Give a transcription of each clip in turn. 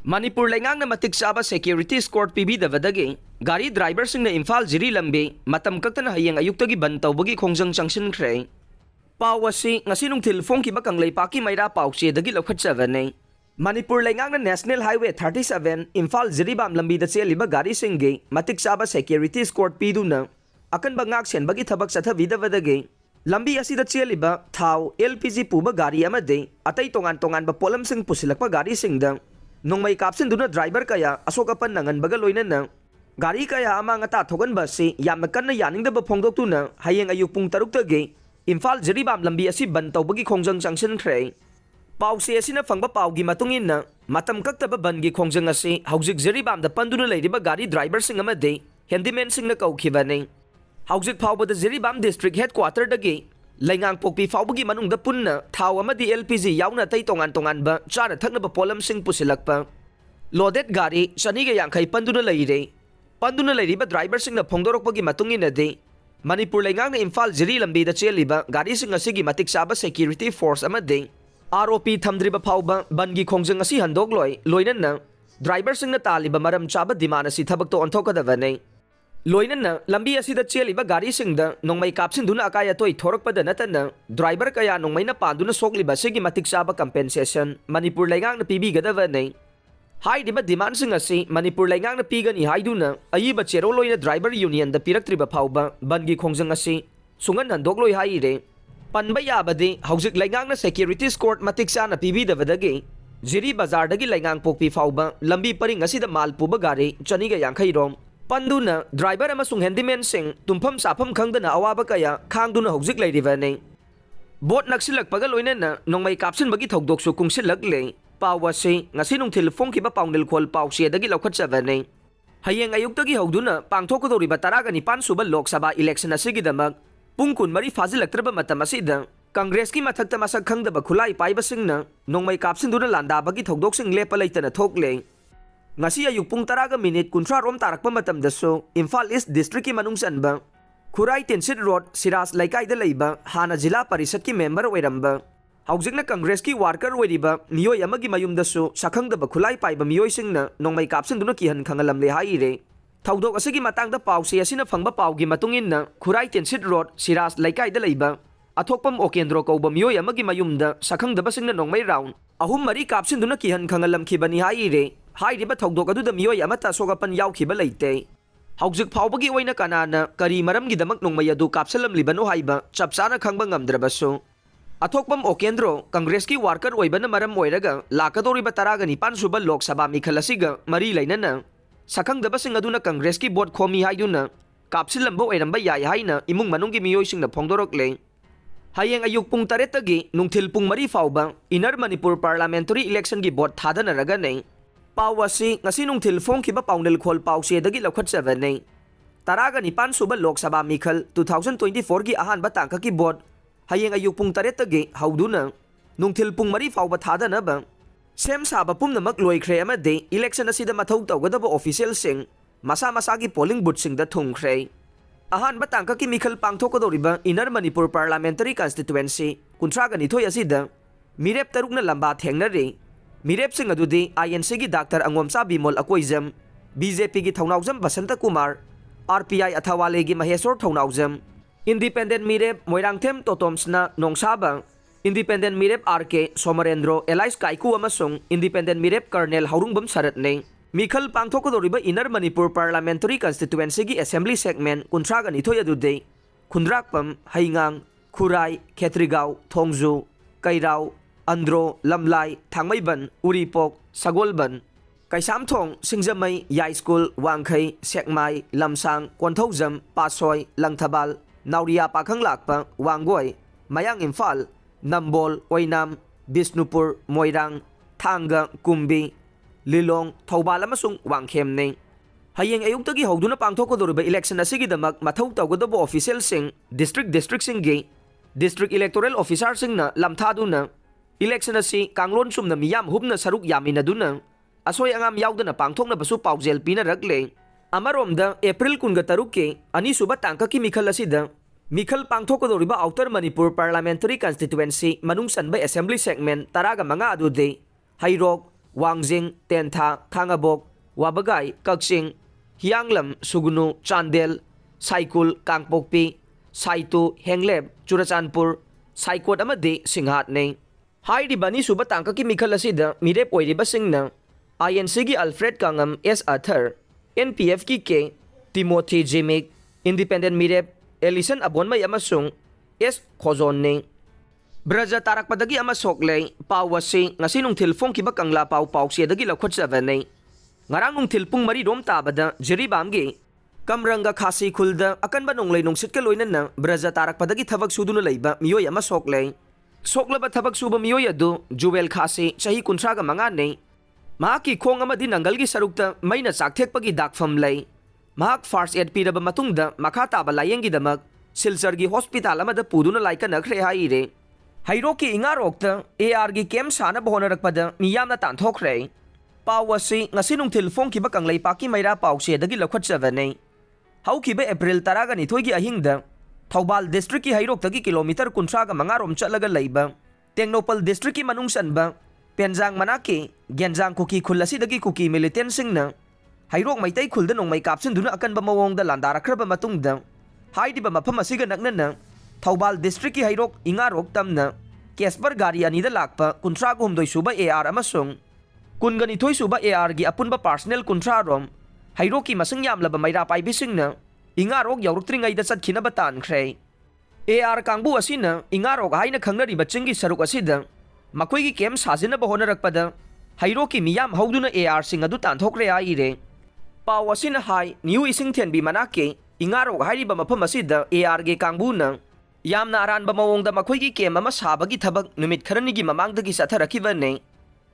Manipur Leingakna Matik Chaba security escort Pibidabadagi Gari driver Singna Imphal-Jiri Lambi Matam Kaktana Hayeng Ayuktagi Bandh Toubagi Khongjang Changsinkhre Faoba ngasi Nungthil Fongkiba Leipaki Maira Pauchedagi Lokhatchavane Manipur Leingakna National Highway 37 Imphal-Jiri Lambi da cheliba Gari Singge Matik Chaba security escort Piduna Akan Bangak Senbagi Thabak Sathabidabadagi Lambi asida cheliba Thau LPG Puba Gari amade Atai tongan ba polam sing Pusilakpa Gari Singda Nongmei Kapsinbagi driver kaya asokapan nangan baga Loinana Gari kaya amang ata thogan basi yamkan na yaning da Phongdoktu na Hayeng Ayuk Pung Taruktage Imphal-Jiri Lambi asi Bandh Toubagi Khongjang Changsinkhre Pausi asina phangba paugi matungin na matam kaktaba Bandhgi Khongjang asi haujik Jiri da panduna leiriba Gari driver sing amade handyman sing na kaukhibane haujik Faoba da Jiri district headquarter dagi Leingakpokpi Faobagi manungda punna thau amadi LPG yauna tai tongan ba chana thaknaba polam sing pusilakpa loaded gari chaniga yangkhai panduna leiriba driver singna phongdorokpagi matungina de Manipur Leingakna Imphal-Jiri lambi da cheliba gari sing asigi Matik Chaba security force amade ROP thamdriba Faoba Bandhgi Khongjang asi handokloi Loinana driver singna taliba maram chaba dimana si thabakto onthokadavane Loinana lambi asida cheliba Gari singda Nongmei kapsinduna akaya toi thorakpada natana driver kaya Nongmei na panduna sokliba sigi Matik Chaba compensation Manipur Leingakna pibigadavane Haidiba demand sing asi Manipur Leingakna pigani haiduna ayiba chero loina driver union da piraktriba Faoba Bandhgi Khongjang asi sungan handokloi haire panba yabade haujik Leingakna security escort Matik Chana pibidabadagi Jiri bazar dagi Leingakpokpi Faoba lambi paring asida mal puba Gari chaniga yangkhai rom Panduna driver amasung handyman sing tumpham sapham khangdana awaba kaya khangduna hojik leiribane bot Naksillakpaga Loinana Nongmei Kapsinbagi Thoudoksu Kungsillakli Faoba ngasi Nungthil Fongkiba paunil khol pauchedagi lokhatchavane Hayeng Ayuktagi hoduna pangthokadoriba 19 suba Lok Sabha election asigidamak Pung 13 fazilaktraba matam asida Congress ki mathakta masak khangdaba khulai paiba singna Nongmei kapsinduna landabagi Thoudoksu lepa leitana thokle Ngasi Ayuk Pung 10 kunthra rom tarakpa matamdasu Imphal East District ki manung sanba Khurai Tensit Road Siras Laikai da leiba Hana Jila Parisat ki member oiramba Haujikna Congress ki worker oiriba miyoi amagi mayumdasu sakhangdaba khulai paiba miyoi singna Nongmei kapsinduna kihan khangalamle haire Thoudok asigi matangda pausi asina phangba paugi matungin na Khurai Tensit Road Siras Laikai da leiba Athokpam Okendro kauba miyoi amagi mayumda sakhangdaba singna Nongmei round ahum mari kapsinduna kihan khangalamkhibani haire Hairiba Thoudok aduda miyoi amata sogapan yaukhiba leite haujik Faobagi oina kanana kari maramgidamak Nongmei adu kapsalamlibano haiba chapchana khangba ngamdrabasu Athokpam Okendro Congress ki worker oibana maram oiraga lakadoriba 19 suba Lok Sabha mikhal asiga mari leinana sakhangdaba sing aduna Congress ki vote khomi haiduna kapsilambo oiramba yai haina imung manunggi miyoi singna phongdorokle Hayeng Ayuk Pung 3 tagi Nungthil Pung 3 Faoba Inner Manipur parliamentary election gi vote thadanaraga nei Faoba ngasi Nungthil Fongkiba paunil khol pauchedagi lokhatchavane 19 suba Lok Sabha mikhal 2024 gi ahanba tangka ki vote Hayeng Ayuk Pung 3 tagi hauduna Nungthil Pung 3 Faoba thadanaba sem saba pumnamak loikhre amade election asida mathau tawgadaba official sing masa masagi polling booth sing da thungkhre ahanba tangka ki mikhal pangthokadoriba Inner Manipur parliamentary constituency kunthraga nithoi asida mirep tarukna lamba thengnare Mirep sing adudi INC gi Dr. Angomsa Bimol Akoizam BJP gi Thoudoksu Basanta Kumar RPI Athawale gi Maheswar Thoudoksu Independent Mirep Moirangthem Totomsna Nongsaba Independent Mirep RK Somarendro Elias Kaiku amasung Independent Mirep Colonel Haurungbam Saratne Mikhal pangthokadoriba Inner Manipur parliamentary constituency gi assembly segment kunthraga nithoi adude Khundrakpam Haingang Khurai Khetrigau Thongju Kairau Andro, Lamlai, Thangmaiban, Uripok, Sagolban, Kaisamthong, Singjamai, Yai School, Wangkhai, Sekmai, Lamsang, Kwanthaujam, Pasoi, Langthabal, Nauria Pakhanglakpa, Wangoi, Mayang Imphal, Nambol, Oinam, Bisnupur, Moirang, Thanga, Kumbi, Lilong, Thoubal amasung Wangkhemne. Hayeng Ayuktagi hoduna pangthokadoriba election asigidamak mathau tawgadaba official sing district singgi district electoral officer singna lamthaduna election asi kanglon sumna miyam hubna saruk yaminaduna asoi angam yaudana pangthokna basu paujel pina rakle amaromda April 13 ke ani suba tangka ki mikhal asida mikhal pangthokadoriba Outer Manipur parliamentary constituency manung sanba assembly segment 15 adude Hairok Wangjing, Tentha, Thangabok, Wabagai, Kaksing, Hianglam, Sugunu, Chandel, Saikul, Kangpokpi, Saitu, Hengleb, Churachandpur, Saikot amadi Singhatne. Hairiba ni suba tangkaki mikhal asida mirep oiriba singna INC gi Alfred Kangam S. Arthur, NPF ki K. Timothy Jimik, Independent Mirep, Ellison Abonmay amasung S. Khozonne. Braja Tarakpadagi amasokle, Pawasi, ngasi Nungthil Fong kibak ang lapaw siya lakwat sa vanay. Ngarang Nungthil Pung maridom tabada, Jiribamgi, Kamranga Khasi Kulda, akan ba nunglay nung sitka Loinana, Braja Tarakpadagi tabag sudo na layba, miyoy amasokle. Sokla ba tabag suba miyoy adu, Jewel Khasi, sahi kuntraga mangane. Mahaki kong ama dinanggalgi sarukta, may nasaktek pagi dakfam lay. Mahak first aid piraba matungda makataba layeng gidamag silsargi hospital amada pudu na Leingakna haire. Heirokki Ingarokta AR gi kem Sanaba Hotnarakpada Miyamna Tanthokhre. Pawasi ngasi Nungthil Fong kibak ang laypaki mayra pawsiya dagi lakwat sa vanay. Haukiba April taraga nitoy gi ahingda Thoubal District ki Heirokki kilometer kuntraga mangarom chalaga layba. Tengnopal District ki manungsan ba Penjang Manaki Genjang kuki kulasi dagi kuki militan Singna. Hayrok may tay kulda Nongmei Kapsinbagi akan ba mawongda landarakraba matungda. Hay di ba mapamasiga naknana Thoubal District ki Heirokki Ingarokta na Kesbar Gari anida lakpa kuntrago humdoy suba AR amasung kun ganitoy suba AR gi apun ba personal kuntrarom Heirokki masang yamla ba mayra paibising na Ingarok yawruktringay da sad kinabatan kre. AR kangbu asina Ingarok hay na kangnari ba chingi saruk asida makoy gi kem sajina ba Hotnarakpada Heirokki miyam hawduna AR singadu Tanthokhre aire. Pawasin hai New Ising Tenbi Manake, Ingarok Hairiba Mapamasida, ARG Kangbuna, Yamna Aran Bamawong Makogi Kem Masabagi Tabak, Numit Karanigi Mamang the Gisatarakivane,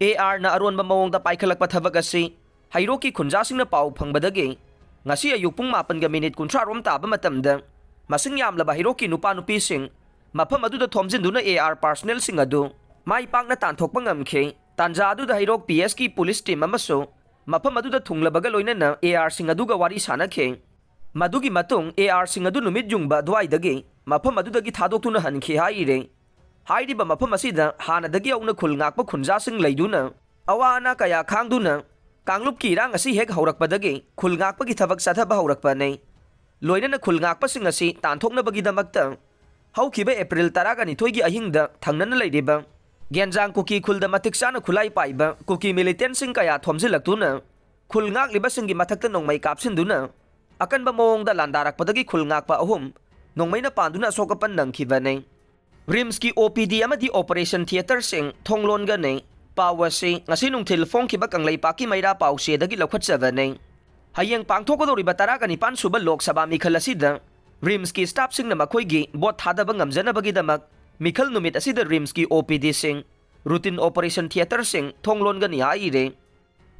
AR na Aron Bamawong the Paikalakpatavagasi, Heirokki Khongjang na Pau Pangbadagi, Ngasi Ayuk Pung Mapan Gaminit Kuntrarom Taba Matamda, Masing Yamla Heirokki Nupanupising, Mapamadu the Thomsin Duna AR personnel Singadu, Mai Pang na Tanthokhpangamke, Tanjadu the Heirok PSK Police Team Amaso, Mapam aduda thunglabaga Loinana AR singaduga wari sanakhe. Madugi matung AR singadu numit jungba dwaidagi mapam adudagi thadoktuna hankhe haire. Hairiba mapam asida hanadagi auna khulngakpa khunjasing leiduna awana kaya khangduna Kanglup kirang asi hek haurakpadagi khulngakpagi thabak sathaba haurakpane. Loinana khulngakpa sing asi tanthoknabagi damakta haukiba April 12 gi ahingda thangnana leidiba Genjang kuki kulda Matik sana khulai paiba kuki militan sing kaya thomsilaktuna khulngak liba singi mathakta Nongmei kapsinduna akan ba mawongda landarakpadagi khulngakpa ahum Nongmei na panduna sokapan nangkhibane. Rimski OPD amadi Operation Theater sing thonglonga ne pawasi ngasi Nungthil Fong kibak ang laypaki mayra pawsiya dagi lakwat savane. Hayeng pangthokodoriba taraga ni pansuba Lok Sabha mikhal asida Rimski staff sing na makoygi bot thadaba ngamjanabagi damak Mikhal numit asida Rimski OPD sing routine operation theater sing thonglon gani aire.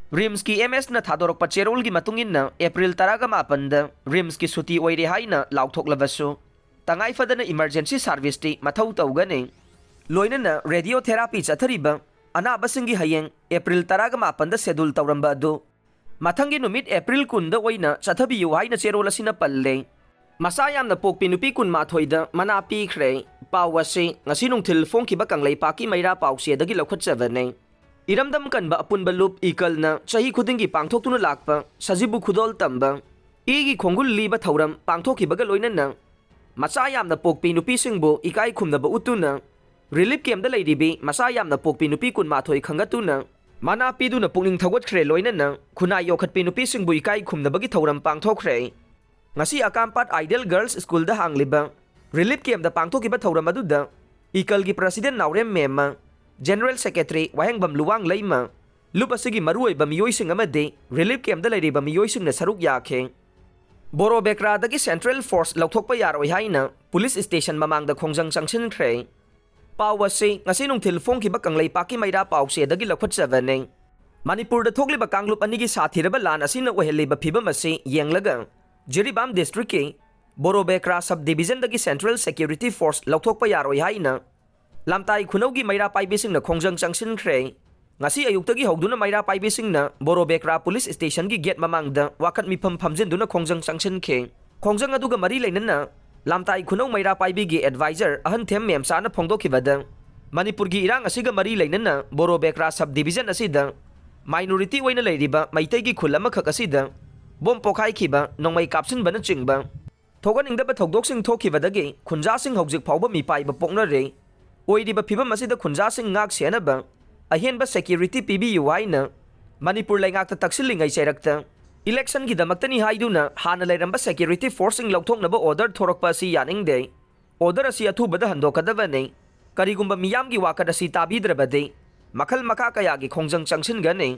Rimski MS na thadorok pacherol gi matungin na April 18 da Rimski suti oire haina laukthoklebasu tangai fadana emergency service ti mathau tawgani. Loinana radiotherapy chathariba anaba singi Hayeng April 18 da schedule tawramba adu mathangi numit April 10 da oina chathabiyu haina cherol asina palle. Masayam na pokpi nupi kun mathoida manapi khre pawasi ngasi Nungthil Fong kibak ang laypaki mayra pawsiya dagi lakwat savane. Iramdam kan ba apun balup ikal na sahi khudingi pangthoktuna lakpa sajibu khudol tamba igi khongul liba thauram pangthokibaga Loinana masayam na pokpi nupi singbo ikai khumnaba utuna relief camp da leidibi masayam na pokpi nupi kun mathoi khangatuna manapi du na pungning thawat khre Loinana khunai yokhatpi nupi singbo ikai khumnabagi thauram pangthokre. Ngasi Akampat Ideal Girls School da hangliba relief camp da pangthokiba thauram aduda ikal gi president Naurem Mema General Secretary Waheng Bamluwang Leima lup asigi maruoy ba miyoy sing amade relief camp da leiri ba miyoy sing na saruk yakhe. Boro Bekra dagi Central Force lauthokpa yaroi haina police station mamang da Khongjang Changsinkhre. Pawasi ngasi Nungthil Fong kibak ang laypaki mayra pawsiya dagi lakwat savane. Manipur da thokliba kanglup anigi sathiraba lan asina oheliba phibam asi yenglaga Jiribam District ki Boro Bekra Subdivision dagi Central Security Force lauthokpa yaroi haina lamtai khunaugi mayra paibising na Khongjang Changsinkhre ngasi Ayuktagi hawduna mayra paibising na Boro Bekra Police Station gi gate mamangda wakat mipam phamjinduna Khongjang Changsinkhre Khongjang aduga mari leinana lamtai khunau mayra paibigi advisor ahan them memsana phongdokhibada Manipur gi irang asiga mari leinana Boro Bekra Subdivision asida minority ओइना लेरिबा मैतैगी खुल अमखक असिदा बोम पोखाइखिबा नोंमै काप्सिनबना चिंगबा थोगनिंगदबा थौदोकसिंग थोखिबदगी खुंजासिंग हौजिक फाउबा मिपाइबा पोंगनरे ओइरिबा फिबम असिदा खुंजासिंग ngaक सेनबा अहेनबा सेक्यूरिटी पिबियु हाइना मणिपुर लेंगाक्ता तक्सिलिंगै चेरक्ता इलेक्शन की दमक्तनी हाइदुना हाना लेरंबा सेक्यूरिटी फोर्सिंग लौथोकनबा ऑर्डर थोरकपा असि यानिंगदे ऑर्डर असि अथुबदा हंदोकदबने करिगुंबा मियामगी वाकद असि ताबिद्रबदे मखल मका कयागी खोंजंग चंगसिनगने